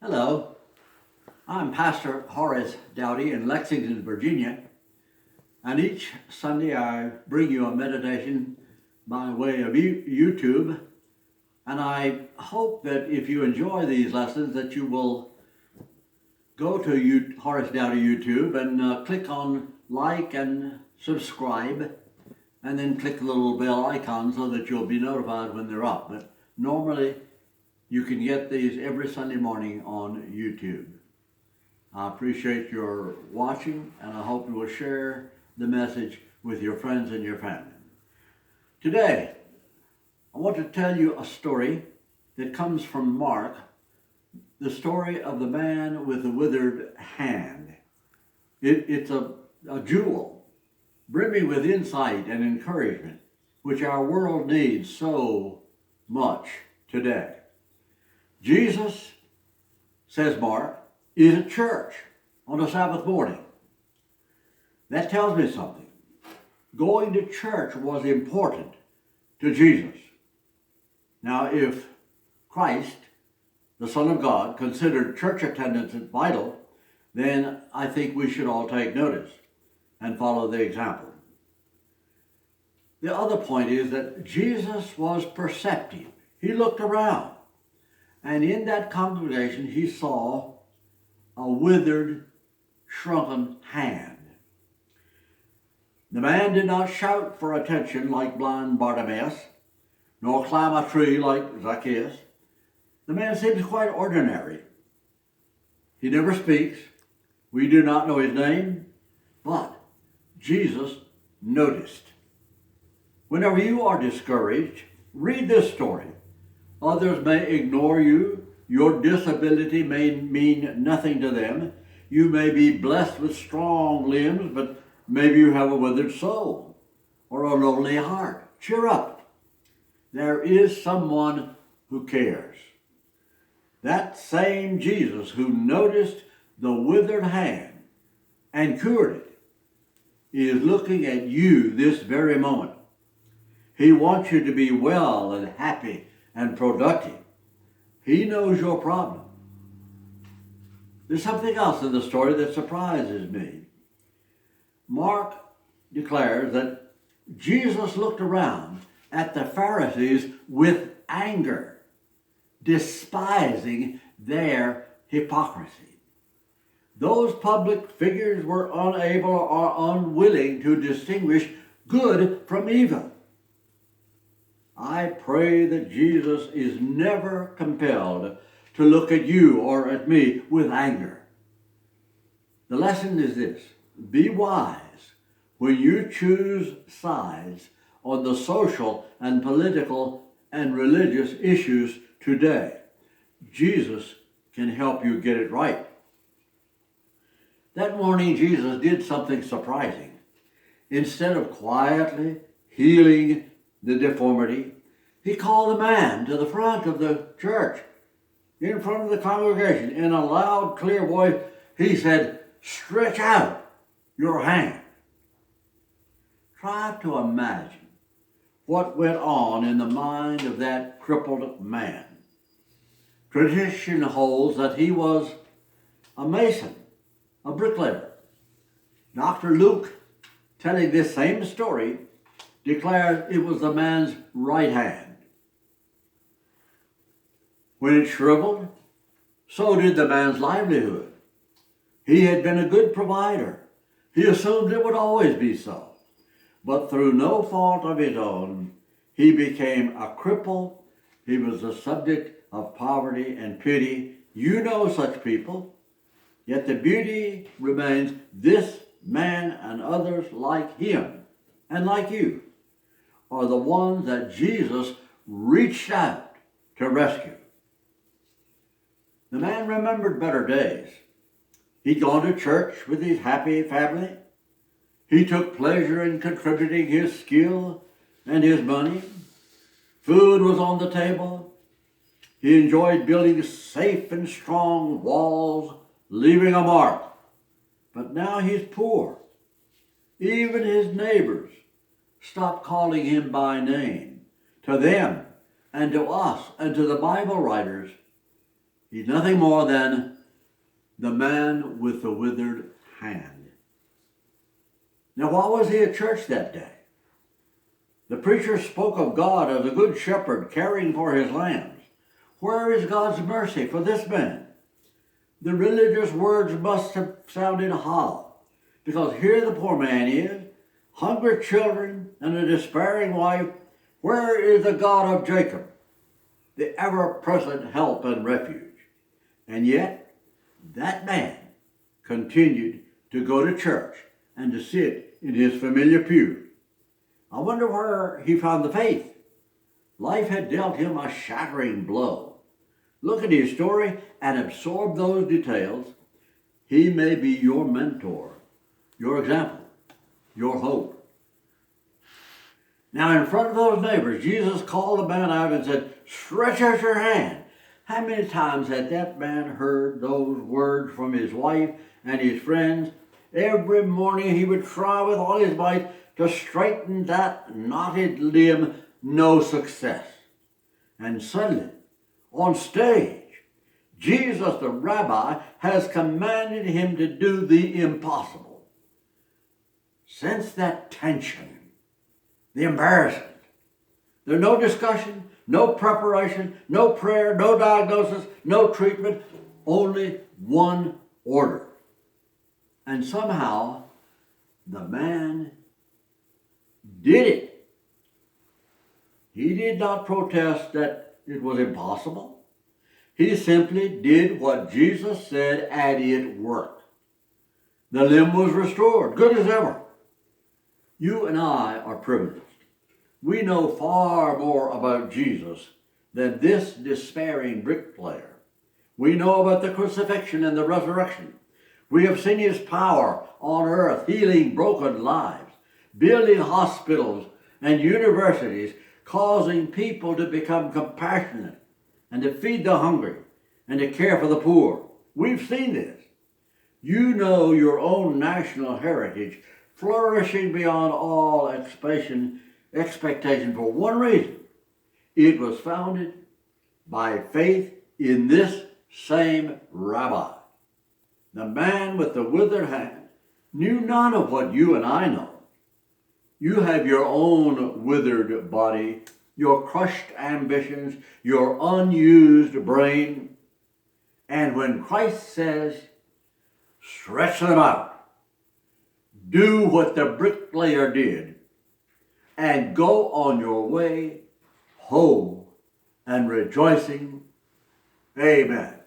Hello, I'm Pastor Horace Douty in Lexington, Virginia, and each Sunday I bring you a meditation by way of YouTube, and I hope that if you enjoy these lessons that you will go to Horace Douty YouTube and click on like and subscribe, and then click the little bell icon so that you'll be notified when they're up. But normally you can get these every Sunday morning on YouTube. I appreciate your watching, and I hope you will share the message with your friends and your family. Today, I want to tell you a story that comes from Mark, the story of the man with the withered hand. It's a jewel, brimming with insight and encouragement, which our world needs so much today. Jesus, says Mark, is at church on a Sabbath morning. That tells me something. Going to church was important to Jesus. Now, if Christ, the Son of God, considered church attendance vital, then I think we should all take notice and follow the example. The other point is that Jesus was perceptive. He looked around, and in that congregation he saw a withered, shrunken hand. The man did not shout for attention like blind Bartimaeus, nor climb a tree like Zacchaeus. The man seems quite ordinary. He never speaks. We do not know his name, but Jesus noticed. Whenever you are discouraged, read this story. Others may ignore you. Your disability may mean nothing to them. You may be blessed with strong limbs, but maybe you have a withered soul or a lonely heart. Cheer up. There is someone who cares. That same Jesus who noticed the withered hand and cured it is looking at you this very moment. He wants you to be well and happy and productive. He knows your problem. There's something else in the story that surprises me. Mark declares that Jesus looked around at the Pharisees with anger, despising their hypocrisy. Those public figures were unable or unwilling to distinguish good from evil. I pray that Jesus is never compelled to look at you or at me with anger. The lesson is this: be wise when you choose sides on the social and political and religious issues today. Jesus can help you get it right. That morning, Jesus did something surprising. Instead of quietly healing the deformity, he called the man to the front of the church, in front of the congregation. In a loud, clear voice, he said, "Stretch out your hand." Try to imagine what went on in the mind of that crippled man. Tradition holds that he was a mason, a bricklayer. Dr. Luke, telling this same story, declared it was the man's right hand. When it shriveled, so did the man's livelihood. He had been a good provider. He assumed it would always be so. But through no fault of his own, he became a cripple. He was the subject of poverty and pity. You know such people. Yet the beauty remains: this man and others like him and like you are the ones that Jesus reached out to rescue. The man remembered better days. He'd gone to church with his happy family. He took pleasure in contributing his skill and his money. Food was on the table. He enjoyed building safe and strong walls, leaving a mark. But now he's poor. Even his neighbors stopped calling him by name. To them and to us and to the Bible writers, He's nothing more than the man with the withered hand. Now, why was he at church that day? The preacher spoke of God as a good shepherd caring for his lambs. Where is God's mercy for this man? The religious words must have sounded hollow, because here the poor man is, hungry children and a despairing wife. Where is the God of Jacob, the ever-present help and refuge? And yet, that man continued to go to church and to sit in his familiar pew. I wonder where he found the faith. Life had dealt him a shattering blow. Look at his story and absorb those details. He may be your mentor, your example, your hope. Now, in front of those neighbors, Jesus called the man out and said, "Stretch out your hand." How many times had that man heard those words from his wife and his friends? Every morning he would try with all his might to straighten that knotted limb. No success. And suddenly, on stage, Jesus the rabbi has commanded him to do the impossible. Sense that tension, the embarrassment. There's no discussion, no preparation, no prayer, no diagnosis, no treatment, only one order. And somehow, the man did it. He did not protest that it was impossible. He simply did what Jesus said, and it worked. The limb was restored, good as ever. You and I are privileged. We know far more about Jesus than this despairing bricklayer. We know about the crucifixion and the resurrection. We have seen his power on earth, healing broken lives, building hospitals and universities, causing people to become compassionate and to feed the hungry and to care for the poor. We've seen this. You know your own national heritage flourishing beyond all expectation for one reason. It was founded by faith in this same rabbi. The man with the withered hand knew none of what you and I know. You have your own withered body, your crushed ambitions, your unused brain. And when Christ says, stretch them out, do what the bricklayer did, and go on your way whole and rejoicing. Amen.